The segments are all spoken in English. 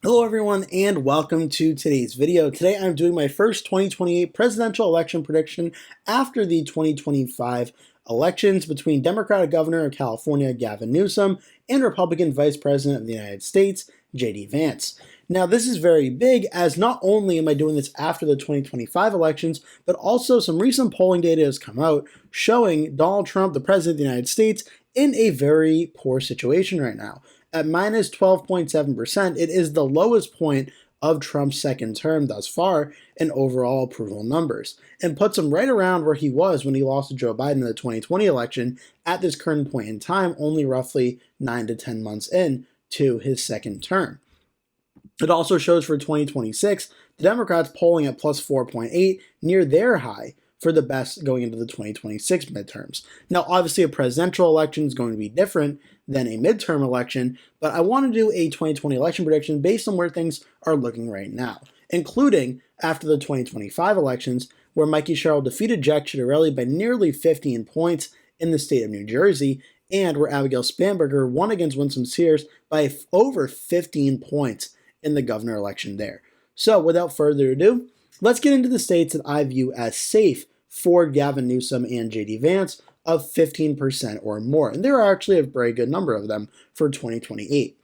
Hello everyone and welcome to today's video. Today I'm doing my first 2028 presidential election prediction after the 2025 elections between Democratic Governor of California Gavin Newsom and Republican Vice President of the United States JD Vance. Now this is very big, as not only am I doing this after the 2025 elections, but also some recent polling data has come out showing Donald Trump, the President of the United States, in a very poor situation right now. At minus 12.7%, it is the lowest point of Trump's second term thus far in overall approval numbers, and puts him right around where he was when he lost to Joe Biden in the 2020 election at this current point in time, only roughly 9 to 10 months in to his second term. It also shows for 2026, the Democrats polling at plus 4.8, near their high for the best going into the 2026 midterms. Now, obviously, a presidential election is going to be different than a midterm election, but I want to do a 2020 election prediction based on where things are looking right now, including after the 2025 elections, where Mikey Sherrill defeated Jack Ciattarelli by nearly 15 points in the state of New Jersey, and where Abigail Spanberger won against Winsome Sears by over 15 points in the governor election there. So without further ado, let's get into the states that I view as safe for Gavin Newsom and JD Vance of 15% or more. And there are actually a very good number of them for 2028.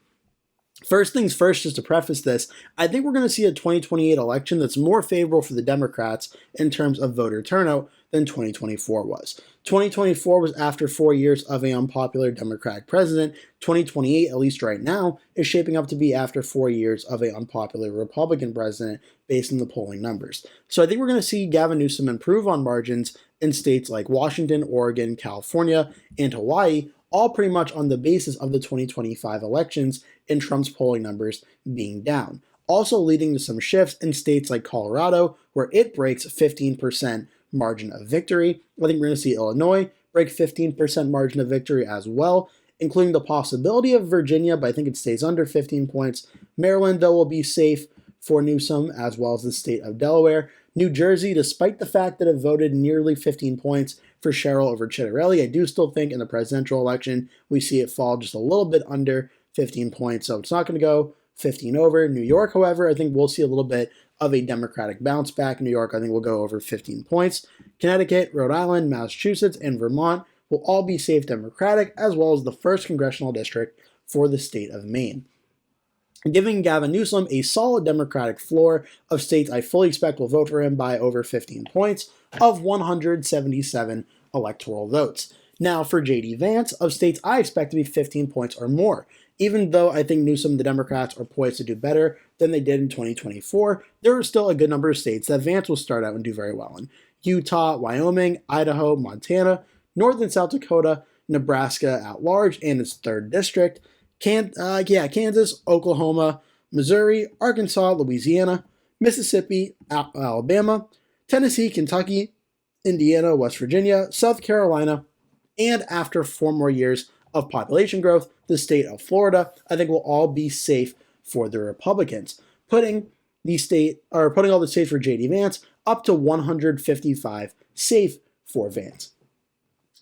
First things first, just to preface this, I think we're going to see a 2028 election that's more favorable for the Democrats in terms of voter turnout than 2024 was. 2024 was after 4 years of an unpopular Democratic president. 2028, at least right now, is shaping up to be after 4 years of an unpopular Republican president based on the polling numbers. So I think we're going to see Gavin Newsom improve on margins in states like Washington, Oregon, California, and Hawaii, all pretty much on the basis of the 2025 elections and Trump's polling numbers being down. Also leading to some shifts in states like Colorado, where it breaks 15% margin of victory. I think we're going to see Illinois break 15% margin of victory as well, including the possibility of Virginia, but I think it stays under 15 points. Maryland, though, will be safe for Newsom, as well as the state of Delaware. New Jersey, despite the fact that it voted nearly 15 points for Sherrill over Ciattarelli, I do still think in the presidential election we see it fall just a little bit under 15 points, so it's not going to go 15 over. New York, however, I think we'll see a little bit of a Democratic bounce back. New York, I think, will go over 15 points. Connecticut, Rhode Island, Massachusetts, and Vermont will all be safe Democratic, as well as the 1st congressional district for the state of Maine, giving Gavin Newsom a solid Democratic floor of states I fully expect will vote for him by over 15 points of 177 electoral votes. Now for JD Vance, of states I expect to be 15 points or more. Even though I think Newsom and the Democrats are poised to do better than they did in 2024, there are still a good number of states that Vance will start out and do very well in. Utah, Wyoming, Idaho, Montana, North and South Dakota, Nebraska at large and its 3rd district, Kansas, Oklahoma, Missouri, Arkansas, Louisiana, Mississippi, Alabama, Tennessee, Kentucky, Indiana, West Virginia, South Carolina, and after 4 more years of population growth, the state of Florida, I think will all be safe for the Republicans, putting all the states for JD Vance up to 155 safe for Vance.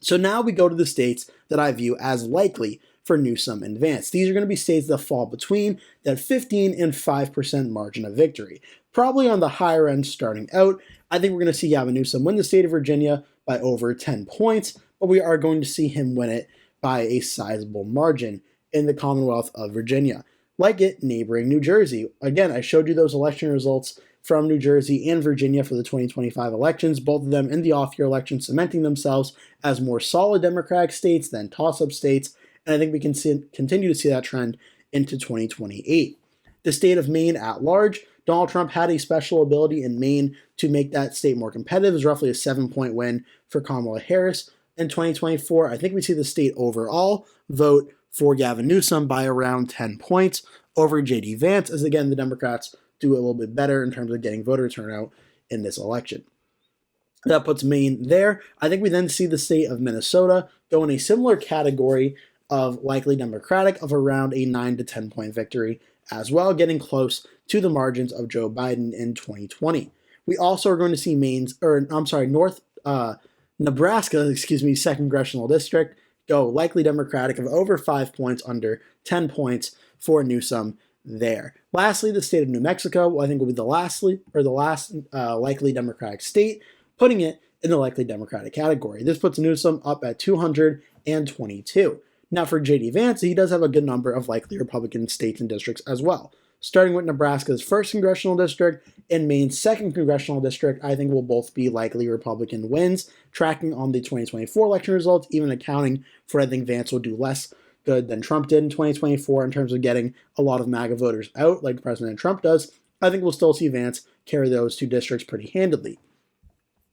So now we go to the states that I view as likely for Newsom and Vance. These are going to be states that fall between that 15 and 5% margin of victory. Probably on the higher end starting out. I think we're going to see Gavin Newsom win the state of Virginia by over 10 points, but we are going to see him win it by a sizable margin in the Commonwealth of Virginia, like it neighboring New Jersey. Again, I showed you those election results from New Jersey and Virginia for the 2025 elections, both of them in the off-year election, cementing themselves as more solid Democratic states than toss-up states, and I think we can continue to see that trend into 2028. The state of Maine at large, Donald Trump had a special ability in Maine to make that state more competitive. It was roughly a 7-point win for Kamala Harris in 2024. I think we see the state overall vote for Gavin Newsom by around 10 points over JD Vance, as again, the Democrats do a little bit better in terms of getting voter turnout in this election. That puts Maine there. I think we then see the state of Minnesota go in a similar category of likely Democratic of around a 9 to 10 point victory as well, getting close to the margins of Joe Biden in 2020. We also are going to see Nebraska, 2nd congressional district, go likely Democratic of over 5 points, under 10 points for Newsom there. Lastly, the state of New Mexico, I think, will be the last likely Democratic state, putting it in the likely Democratic category. This puts Newsom up at 222. Now, for JD Vance, he does have a good number of likely Republican states and districts as well. Starting with Nebraska's 1st congressional district and Maine's 2nd congressional district, I think will both be likely Republican wins, tracking on the 2024 election results, even accounting for I think Vance will do less good than Trump did in 2024 in terms of getting a lot of MAGA voters out like President Trump does. I think we'll still see Vance carry those 2 districts pretty handily.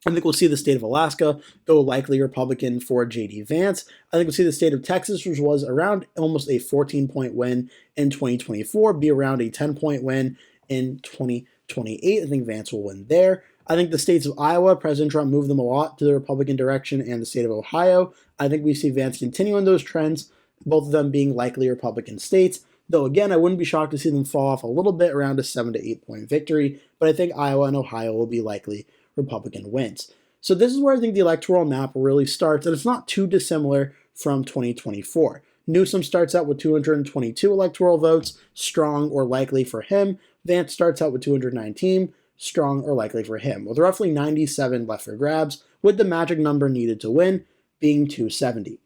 I think we'll see the state of Alaska go likely Republican for JD Vance. I think we'll see the state of Texas, which was around almost a 14-point win in 2024, be around a 10-point win in 2028. I think Vance will win there. I think the states of Iowa, President Trump moved them a lot to the Republican direction, and the state of Ohio. I think we see Vance continuing those trends, both of them being likely Republican states. Though, again, I wouldn't be shocked to see them fall off a little bit around a 7 to 8 point victory, but I think Iowa and Ohio will be likely Republican wins. So this is where I think the electoral map really starts, and it's not too dissimilar from 2024. Newsom starts out with 222 electoral votes, strong or likely for him. Vance starts out with 219, strong or likely for him, with roughly 97 left for grabs, with the magic number needed to win being 270.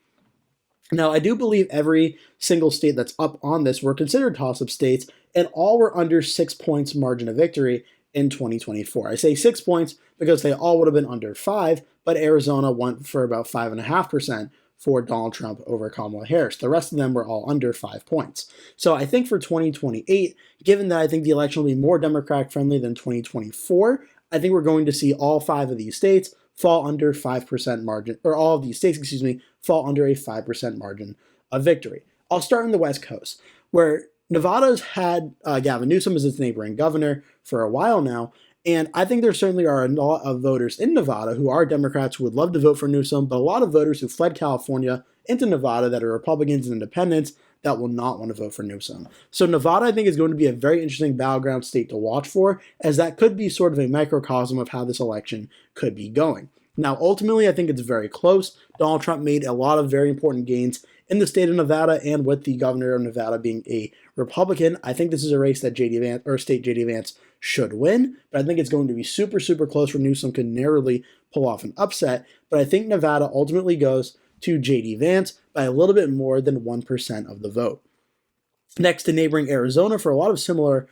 Now, I do believe every single state that's up on this were considered toss-up states, and all were under 6 points margin of victory in 2024. I say 6 points because they all would have been under 5, but Arizona went for about 5.5% for Donald Trump over Kamala Harris. The rest of them were all under 5 points. So I think for 2028, given that I think the election will be more Democratic friendly than 2024, I think we're going to see all 5 of these states fall under 5% margin, or all of these states, fall under a 5% margin of victory. I'll start in the West Coast, where Nevada's had Gavin Newsom as its neighboring governor for a while now, and I think there certainly are a lot of voters in Nevada who are Democrats who would love to vote for Newsom, but a lot of voters who fled California into Nevada that are Republicans and independents that will not want to vote for Newsom. So Nevada, I think, is going to be a very interesting battleground state to watch for, as that could be sort of a microcosm of how this election could be going. Now, ultimately, I think it's very close. Donald Trump made a lot of very important gains in the state of Nevada, and with the governor of Nevada being a Republican, I think this is a race that State JD Vance should win, but I think it's going to be super, super close where Newsom could narrowly pull off an upset, but I think Nevada ultimately goes to JD Vance by a little bit more than 1% of the vote. Next to neighboring Arizona, for a lot of similar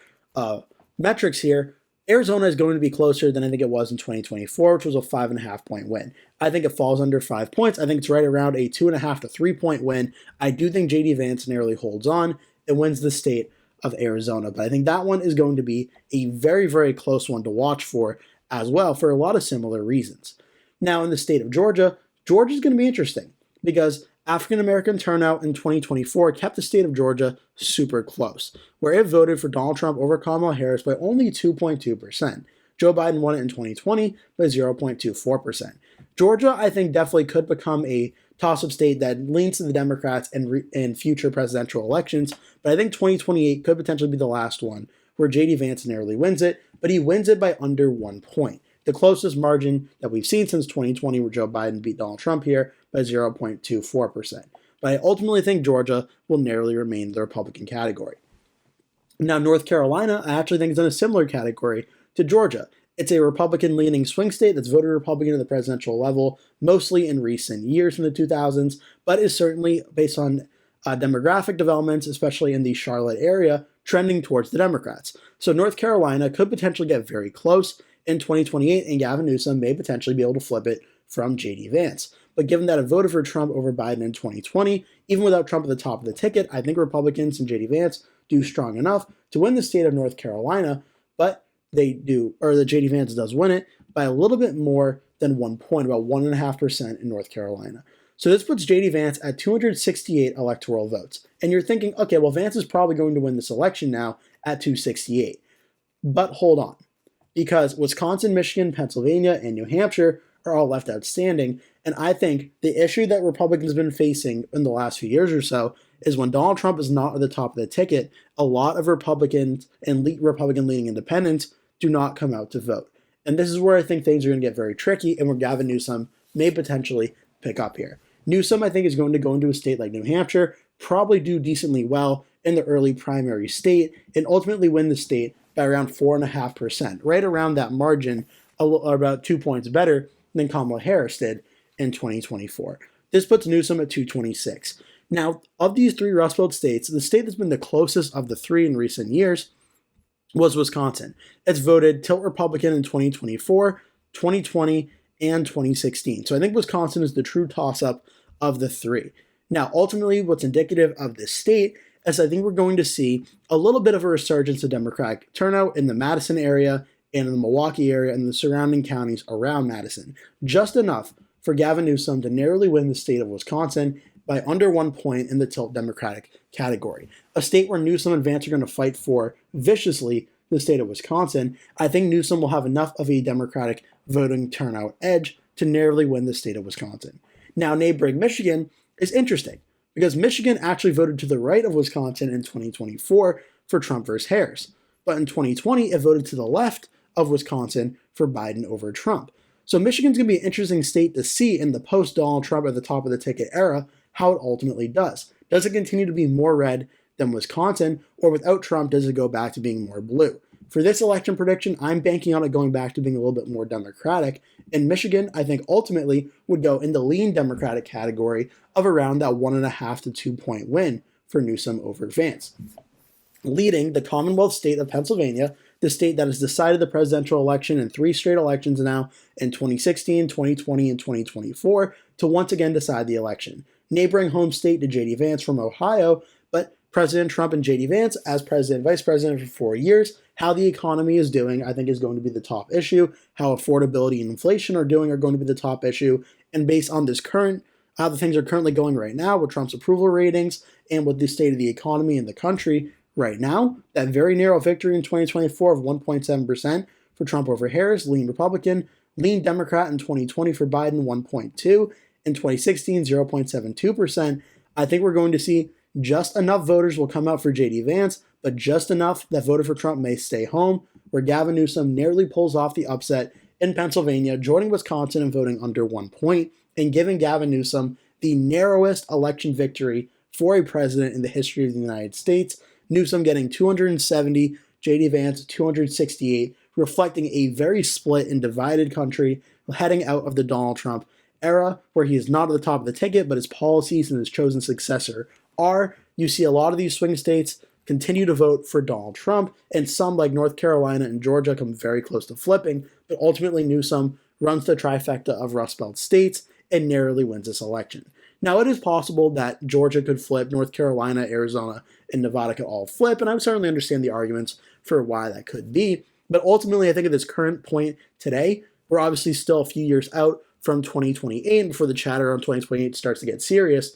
metrics here, Arizona is going to be closer than I think it was in 2024, which was a 5.5 point win. I think it falls under 5 points. I think it's right around a 2.5 to 3 point win. I do think JD Vance narrowly holds on and wins the state of Arizona, but I think that one is going to be a very, very close one to watch for as well for a lot of similar reasons. Now, in the state of Georgia, Georgia's going to be interesting because African-American turnout in 2024 kept the state of Georgia super close, where it voted for Donald Trump over Kamala Harris by only 2.2%. Joe Biden won it in 2020 by 0.24%. Georgia, I think, definitely could become a toss-up state that leans to the Democrats in future presidential elections, but I think 2028 could potentially be the last one where JD Vance narrowly wins it, but he wins it by under 1 point. The closest margin that we've seen since 2020 where Joe Biden beat Donald Trump here by 0.24%. But I ultimately think Georgia will narrowly remain the Republican category. Now, North Carolina, I actually think is in a similar category to Georgia. It's a Republican-leaning swing state that's voted Republican at the presidential level, mostly in recent years from the 2000s, but is certainly, based on demographic developments, especially in the Charlotte area, trending towards the Democrats. So North Carolina could potentially get very close in 2028, and Gavin Newsom may potentially be able to flip it from JD Vance. But given that I voted for Trump over Biden in 2020, even without Trump at the top of the ticket, I think Republicans and JD Vance do strong enough to win the state of North Carolina, but they do, or the JD Vance does win it by a little bit more than 1 point, about 1.5% in North Carolina. So this puts JD Vance at 268 electoral votes. And you're thinking, okay, well, Vance is probably going to win this election now at 268. But hold on, because Wisconsin, Michigan, Pennsylvania, and New Hampshire are all left outstanding. And I think the issue that Republicans have been facing in the last few years or so is when Donald Trump is not at the top of the ticket, a lot of Republicans and Republican-leaning independents do not come out to vote. And this is where I think things are going to get very tricky and where Gavin Newsom may potentially pick up here. Newsom, I think, is going to go into a state like New Hampshire, probably do decently well, in the early primary state and ultimately win the state by around 4.5%, right around that margin, about 2 points better than Kamala Harris did in 2024. This puts Newsom at 226. Now, of these three Rust Belt states, the state that's been the closest of the three in recent years was Wisconsin. It's voted tilt Republican in 2024, 2020, and 2016. So I think Wisconsin is the true toss-up of the three. Now, ultimately, what's indicative of this state is I think we're going to see a little bit of a resurgence of Democratic turnout in the Madison area and in the Milwaukee area and the surrounding counties around Madison. Just enough for Gavin Newsom to narrowly win the state of Wisconsin by under 1 point in the tilt Democratic category. A state where Newsom and Vance are going to fight for viciously the state of Wisconsin. I think Newsom will have enough of a Democratic voting turnout edge to narrowly win the state of Wisconsin. Now, neighboring Michigan is interesting because Michigan actually voted to the right of Wisconsin in 2024 for Trump versus Harris. But in 2020, it voted to the left of Wisconsin for Biden over Trump. So Michigan's going to be an interesting state to see in the post-Donald Trump at the top of the ticket era how it ultimately does. Does it continue to be more red than Wisconsin, or without Trump, does it go back to being more blue? For this election prediction, I'm banking on it going back to being a little bit more Democratic. And Michigan, I think, ultimately would go in the lean Democratic category of around that 1.5 to 2 point win for Newsom over Vance. Leading the Commonwealth state of Pennsylvania, the state that has decided the presidential election in 3 straight elections now in 2016, 2020, and 2024 to once again decide the election. Neighboring home state to JD Vance from Ohio, but President Trump and JD Vance as president and vice president for 4 years. How the economy is doing, I think, is going to be the top issue. How affordability and inflation are doing are going to be the top issue. And based on this how the things are currently going right now with Trump's approval ratings and with the state of the economy in the country right now, that very narrow victory in 2024 of 1.7% for Trump over Harris, lean Republican, lean Democrat in 2020 for Biden, 1.2%. In 2016, 0.72%. I think we're going to see just enough voters will come out for JD Vance, but just enough that voted for Trump may stay home, where Gavin Newsom narrowly pulls off the upset in Pennsylvania, joining Wisconsin and voting under 1 point, and giving Gavin Newsom the narrowest election victory for a president in the history of the United States. Newsom getting 270, JD Vance 268, reflecting a very split and divided country heading out of the Donald Trump era, where he is not at the top of the ticket, but his policies and his chosen successor are. You see a lot of these swing states continue to vote for Donald Trump, and some like North Carolina and Georgia come very close to flipping, but ultimately Newsom runs the trifecta of Rust Belt states and narrowly wins this election. Now, it is possible that Georgia could flip, North Carolina, Arizona, and Nevada could all flip, and I would certainly understand the arguments for why that could be, but ultimately I think at this current point today, we're obviously still a few years out from 2028 before the chatter on 2028 starts to get serious.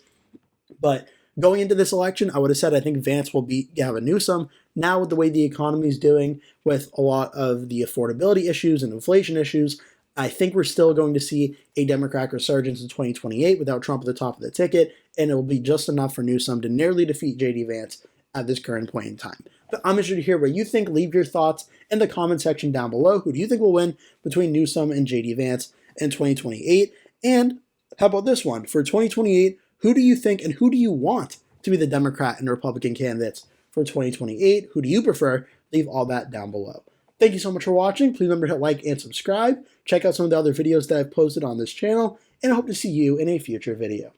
But going into this election, I would have said I think Vance will beat Gavin Newsom. Now with the way the economy is doing, with a lot of the affordability issues and inflation issues, I think we're still going to see a Democratic resurgence in 2028 without Trump at the top of the ticket, and it will be just enough for Newsom to nearly defeat JD Vance at this current point in time. But I'm interested to hear what you think. Leave your thoughts in the comment section down below. Who do you think will win between Newsom and JD Vance in 2028? And how about this one? For 2028, who do you think and who do you want to be the Democrat and Republican candidates for 2028? Who do you prefer? Leave all that down below. Thank you so much for watching. Please remember to hit like and subscribe. Check out some of the other videos that I've posted on this channel, and I hope to see you in a future video.